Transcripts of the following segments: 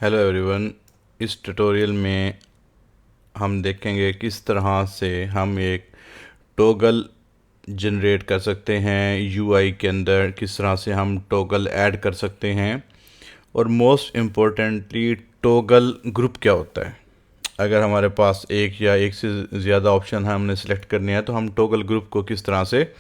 Hello everyone. इस tutorial में हम देखेंगे किस तरह से हम एक टॉगल जनरेट कर सकते हैं यूआई के अंदर, किस तरह से हम टॉगल ऐड कर सकते हैं और मोस्ट इम्पोर्टेंटली टॉगल ग्रुप क्या होता है। अगर हमारे पास एक या एक से ज़्यादा ऑप्शन हमने सेलेक्ट करने हैं तो हम टॉगल ग्रुप को किस तरह से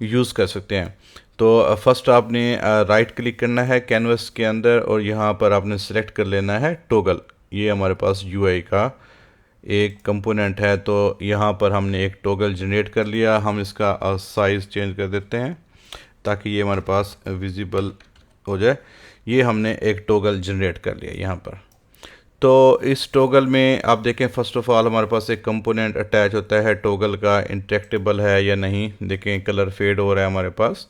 यूज़ कर सकते हैं। तो फर्स्ट आपने राइट क्लिक करना है कैनवस के अंदर और यहाँ पर आपने सेलेक्ट कर लेना है टॉगल। ये हमारे पास यूआई का एक कंपोनेंट है। तो यहाँ पर हमने एक टॉगल जनरेट कर लिया। हम इसका साइज़ चेंज कर देते हैं ताकि ये हमारे पास विजिबल हो जाए। ये हमने एक टॉगल जनरेट कर लिया यहाँ पर। तो इस टॉगल में आप देखें, फर्स्ट ऑफ ऑल हमारे पास एक कंपोनेंट अटैच होता है टॉगल का, इंटरेक्टेबल है या नहीं। देखें कलर फेड हो रहा है हमारे पास।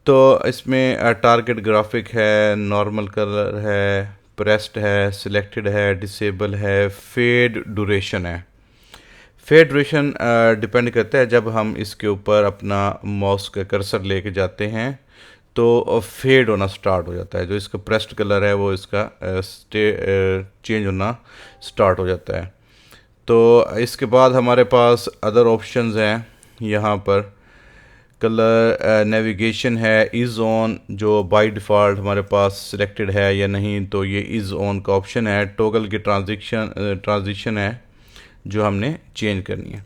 तो इसमें टारगेट ग्राफिक है, नॉर्मल कलर है, प्रेस्ड है, सिलेक्टेड है, डिसेबल है, फेड ड्यूरेशन है। फेड ड्यूरेशन डिपेंड करता है जब हम इसके ऊपर अपना माउस का कर्सर लेके जाते हैं तो फेड होना स्टार्ट हो जाता है। जो इसका प्रेस्ड कलर है वो इसका चेंज होना स्टार्ट हो जाता है। तो इसके बाद हमारे पास अदर ऑप्शंस हैं। यहाँ पर कलर नेविगेशन है, इज़ ऑन, जो बाय डिफ़ॉल्ट हमारे पास सिलेक्टेड है या नहीं, तो ये इज़ ऑन का ऑप्शन है। टॉगल की ट्रांजिशन है जो हमने चेंज करनी है।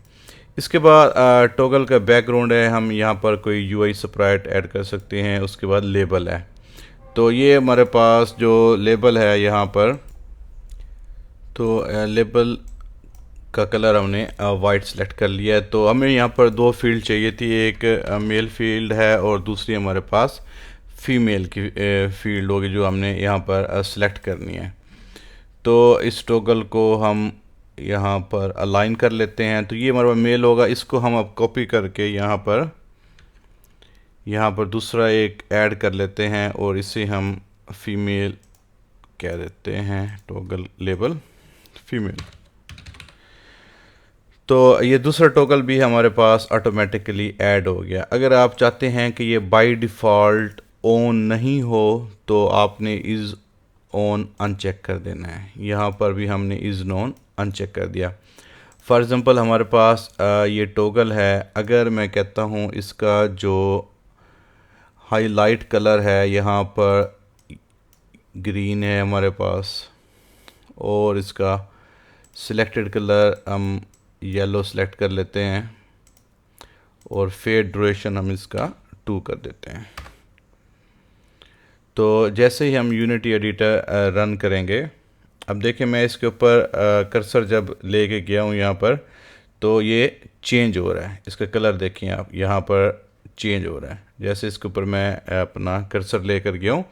इसके बाद टॉगल का बैकग्राउंड है, हम यहाँ पर कोई यूआई स्प्राइट ऐड कर सकते हैं। उसके बाद लेबल है, तो ये हमारे पास जो लेबल है यहाँ पर, तो लेबल का कलर हमने वाइट सेलेक्ट कर लिया है। तो हमें यहाँ पर दो फील्ड चाहिए थी, एक मेल फील्ड है और दूसरी हमारे पास फीमेल की फील्ड होगी जो हमने यहाँ पर सेलेक्ट करनी है। तो इस टॉगल को हम यहाँ पर अलाइन कर लेते हैं। तो ये हमारे पास मेल होगा, इसको हम अब कॉपी करके यहाँ पर दूसरा एक ऐड कर लेते हैं और इसे हम फीमेल कह देते हैं, टॉगल लेबल फीमेल। तो ये दूसरा टॉगल भी हमारे पास ऑटोमेटिकली ऐड हो गया। अगर आप चाहते हैं कि ये बाय डिफ़ॉल्ट ऑन नहीं हो तो आपने इज़ ऑन अनचेक कर देना है। यहाँ पर भी हमने इज़ ऑन अनचेक कर दिया। फॉर एग्ज़ाम्पल हमारे पास ये टॉगल है। अगर मैं कहता हूँ इसका जो हाईलाइट कलर है यहाँ पर ग्रीन है हमारे पास और इसका सिलेक्टेड कलर हम येलो सेलेक्ट कर लेते हैं और फेड ड्यूरेशन हम इसका 2 कर देते हैं। तो जैसे ही हम यूनिटी एडिटर रन करेंगे, अब देखिए मैं इसके ऊपर कर्सर जब लेके गया हूँ यहाँ पर, तो ये चेंज हो रहा है। इसका कलर देखिए आप, यहाँ पर चेंज हो रहा है। जैसे इसके ऊपर मैं अपना कर्सर लेकर गया हूँ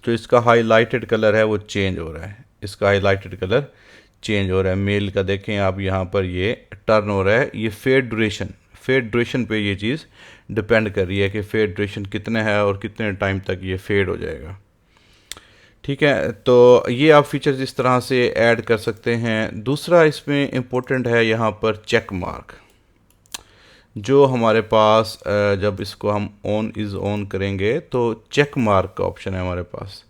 तो इसका हाईलाइटेड कलर है वो चेंज हो रहा है। इसका हाईलाइटेड कलर चेंज हो रहा है। मेल का देखें आप, यहाँ पर ये टर्न हो रहा है। ये फेड ड्यूरेशन पे ये चीज़ डिपेंड कर रही है कि फेड ड्यूरेशन कितना है और कितने टाइम तक ये फेड हो जाएगा। ठीक है, तो ये आप फीचर्स इस तरह से ऐड कर सकते हैं। दूसरा इसमें इम्पोर्टेंट है यहाँ पर चेक मार्क, जो हमारे पास जब इसको हम ऑन इज़ ऑन करेंगे तो चेक मार्क का ऑप्शन है हमारे पास।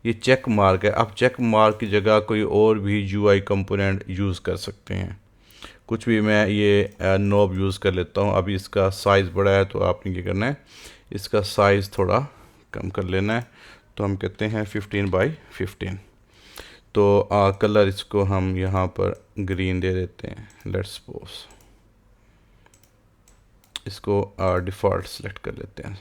ये चेक मार्क है। आप चेक मार्क की जगह कोई और भी यूआई कंपोनेंट यूज़ कर सकते हैं। कुछ भी, मैं ये नॉब यूज़ कर लेता हूँ। अभी इसका साइज़ बड़ा है तो आपने क्या करना है, इसका साइज़ थोड़ा कम कर लेना है। तो हम कहते हैं 15x15। तो कलर इसको हम यहाँ पर ग्रीन दे देते हैं। लेट्स सपोज इसको डिफ़ॉल्ट सेलेक्ट कर लेते हैं।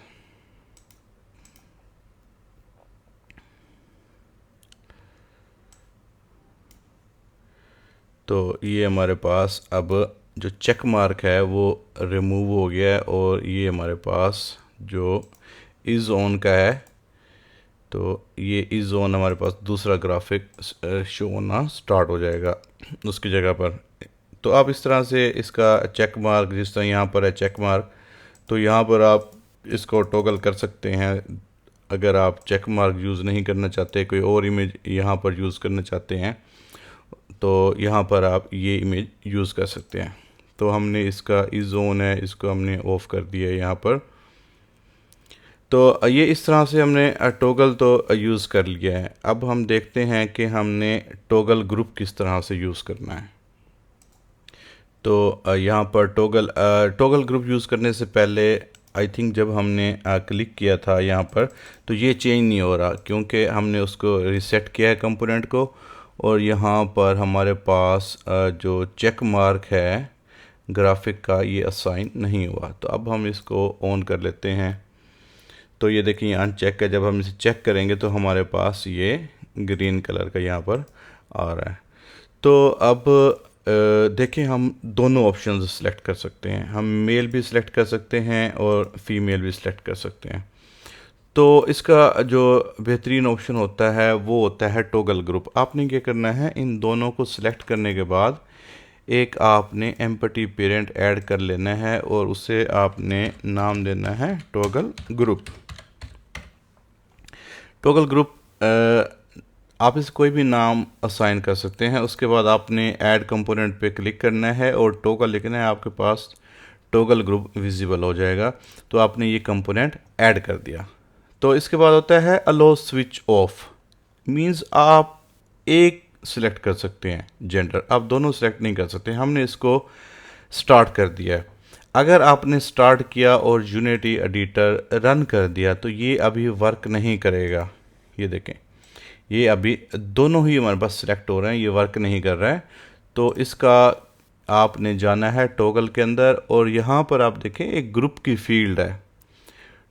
तो ये हमारे पास अब जो चेक मार्क है वो रिमूव हो गया है और ये हमारे पास जो इज़ ऑन का है, तो ये इज़ ऑन हमारे पास दूसरा ग्राफिक शो होना स्टार्ट हो जाएगा उसकी जगह पर। तो आप इस तरह से इसका चेक मार्क, जिस तरह यहाँ पर है चेक मार्क, तो यहाँ पर आप इसको टॉगल कर सकते हैं। अगर आप चेक मार्क यूज़ नहीं करना चाहते, कोई और इमेज यहाँ पर यूज़ करना चाहते हैं, तो यहाँ पर आप ये इमेज यूज़ कर सकते हैं। तो हमने इसका इज़ ऑन है, इसको हमने ऑफ़ कर दिया है यहाँ पर। तो ये इस तरह से हमने टॉगल तो यूज़ कर लिया है। अब हम देखते हैं कि हमने टॉगल ग्रुप किस तरह से यूज़ करना है। तो यहाँ पर टॉगल ग्रुप यूज़ करने से पहले आई थिंक जब हमने क्लिक किया था यहाँ पर, तो ये चेंज नहीं हो रहा क्योंकि हमने उसको रीसेट किया है कंपोनेंट को, और यहाँ पर हमारे पास जो चेक मार्क है ग्राफिक का, ये असाइन नहीं हुआ। तो अब हम इसको ऑन कर लेते हैं। तो ये देखिए अनचेक है, जब हम इसे चेक करेंगे तो हमारे पास ये ग्रीन कलर का यहाँ पर आ रहा है। तो अब देखें, हम दोनों ऑप्शन सेलेक्ट कर सकते हैं। हम मेल भी सिलेक्ट कर सकते हैं और फीमेल भी सिलेक्ट कर सकते हैं। तो इसका जो बेहतरीन ऑप्शन होता है वो होता है टॉगल ग्रुप। आपने क्या करना है, इन दोनों को सिलेक्ट करने के बाद एक आपने एम्पटी पेरेंट ऐड कर लेना है और उसे आपने नाम देना है टॉगल ग्रुप। टॉगल ग्रुप आप इसे कोई भी नाम असाइन कर सकते हैं। उसके बाद आपने ऐड कंपोनेंट पे क्लिक करना है और टॉगल लिखना है, आपके पास टॉगल ग्रुप विजिबल हो जाएगा। तो आपने ये कंपोनेंट ऐड कर दिया। तो इसके बाद होता है अलो स्विच ऑफ, मींस आप एक सिलेक्ट कर सकते हैं जेंडर, आप दोनों सिलेक्ट नहीं कर सकते। हमने इसको स्टार्ट कर दिया है। अगर आपने स्टार्ट किया और यूनिटी एडिटर रन कर दिया तो ये अभी वर्क नहीं करेगा। ये देखें, ये अभी दोनों ही हमारे पास सिलेक्ट हो रहे हैं, ये वर्क नहीं कर रहा है। तो इसका आपने जाना है टॉगल के अंदर और यहाँ पर आप देखें एक ग्रुप की फील्ड है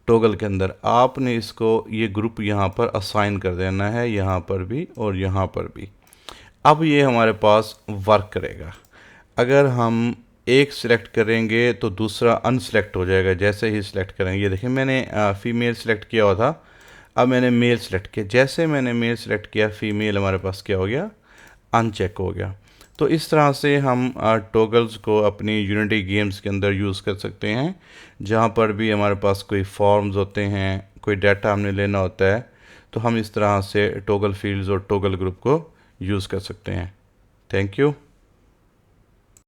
टॉगल के अंदर। आपने इसको ये ग्रुप यहाँ पर असाइन कर देना है, यहाँ पर भी और यहाँ पर भी। अब ये हमारे पास वर्क करेगा। अगर हम एक सिलेक्ट करेंगे तो दूसरा अनसेलेक्ट हो जाएगा जैसे ही सिलेक्ट करेंगे। ये देखिए, मैंने फीमेल सेलेक्ट किया हुआ था, अब मैंने मेल सेलेक्ट किया। जैसे मैंने मेल सेलेक्ट किया, फीमेल हमारे पास क्या हो गया, अनचेक हो गया। तो इस तरह से हम टॉगल्स को अपनी यूनिटी गेम्स के अंदर यूज़ कर सकते हैं। जहाँ पर भी हमारे पास कोई फॉर्म्स होते हैं, कोई डाटा हमने लेना होता है, तो हम इस तरह से टॉगल फील्ड्स और टॉगल ग्रुप को यूज़ कर सकते हैं। Thank you.